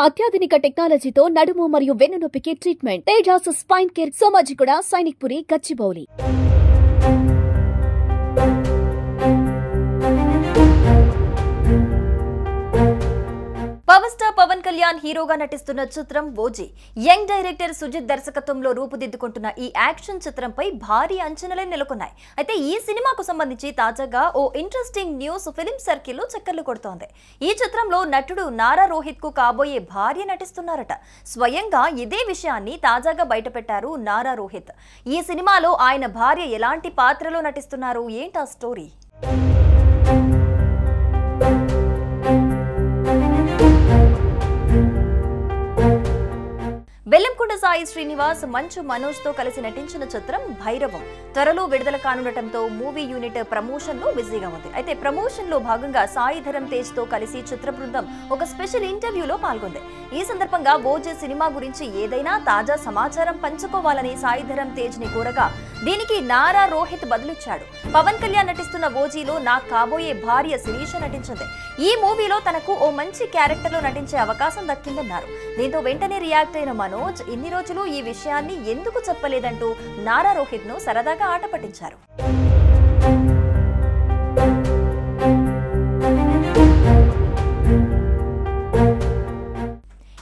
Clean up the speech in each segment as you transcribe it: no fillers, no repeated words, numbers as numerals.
అత్యాధునిక టెక్నాలజీతో నడుము మరియు వెన్నునొప్పికి treatment. Tejas spine care, Somajiguda, Sainikpuri, Gachibowli. Power star Pawan Kalyan హీరోగా నటిస్తున్న చిత్రం ఓజీ. యంగ్ డైరెక్టర్ సుజిత్ దర్శకత్వంలో రూపుదిద్దుకుంటున్న ఈ యాక్షన్ చిత్రంపై భారీ అంచనాలే నెలకొన్నాయి. అయితే ఈ సినిమాకు సంబంధించి తాజాగా ఓ ఇంట్రెస్టింగ్ న్యూస్ ఫిలిం సర్కిల్లో చక్కర్లు కొడుతోంది. ఈ చిత్రంలో నటుడు నారా రోహిత్ కు కాబోయే భార్య నటిస్తున్నారట. స్వయంగా ఇదే విషయాన్ని తాజాగా బయటపెట్టారు నారా రోహిత్. ఈ సినిమాలో ఆయన భార్య ఎలాంటి పాత్రలో నటిస్తున్నారు, ఏంటా స్టోరీ? వెల్లంకొండ సాయి శ్రీనివాస్, మంచు మనోజ్ తో కలిసి నటించిన చిత్రం భైరవం త్వరలో విడుదల కానుండటంతో మూవీ యూనిట్ ప్రమోషన్ లో బిజీగా ఉంది. అయితే ప్రమోషన్ లో భాగంగా సాయి ధరమ్ తేజ్ తో కలిసి చిత్ర బృందం ఒక స్పెషల్ ఇంటర్వ్యూలో పాల్గొంది. ఈ సందర్భంగా ఓజీ సినిమా గురించి ఏదైనా తాజా సమాచారం పంచుకోవాలని సాయి ధరమ్ తేజ్ ని కోరగా దీనికి నారా రోహిత్ బదులిచ్చాడు. పవన్ కళ్యాణ్ నటిస్తున్న ఓజీలో నా కాబోయే భార్య శిరీష నటించింది. ఈ మూవీలో తనకు ఓ మంచి క్యారెక్టర్ లో నటించే అవకాశం దక్కిందన్నారు. దీంతో వెంటనే రియాక్ట్ అయిన మనోజ్ ఇన్ని రోజులు ఈ విషయాన్ని ఎందుకు చెప్పలేదంటూ నారా రోహిత్ ను సరదాగా ఆట పట్టించారు.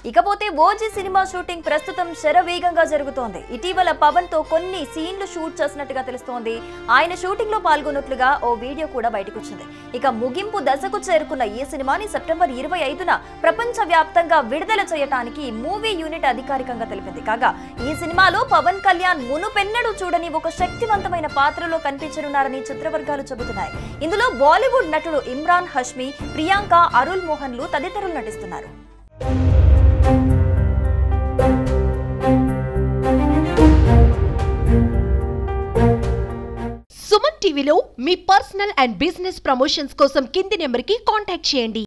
ఇకపోతే ఓజీ సినిమా షూటింగ్ ప్రస్తుతం శరవేగంగా జరుగుతోంది. ఇటీవల పవన్ తో కొన్ని సీన్లు షూట్ చేసినట్టుగా తెలుస్తోంది. ఆయన షూటింగ్ లో పాల్గొన్నట్లుగా ఓ వీడియో కూడా బయటకొచ్చింది. ఇక ముగింపు దశకు చేరుకున్న ఈ సినిమాని సెప్టెంబర్ 25న ప్రపంచ వ్యాప్తంగా విడుదల చేయడానికి మూవీ యూనిట్ అధికారికంగా తెలిపింది. కాగా ఈ సినిమాలో పవన్ కళ్యాణ్ మునుపెన్నడూ చూడని ఒక శక్తివంతమైన పాత్రలో కనిపించనున్నారని చిత్రవర్గాలు చెబుతున్నాయి. ఇందులో బాలీవుడ్ నటుడు ఇమ్రాన్ హష్మి, ప్రియాంక, అరుల్ మోహన్లు తదితరులు నటిస్తున్నారు. సుమన్ టీవీలో మీ పర్సనల్ అండ్ బిజినెస్ ప్రమోషన్స్ కోసం కింది నెంబర్కి కాంటాక్ట్ చేయండి.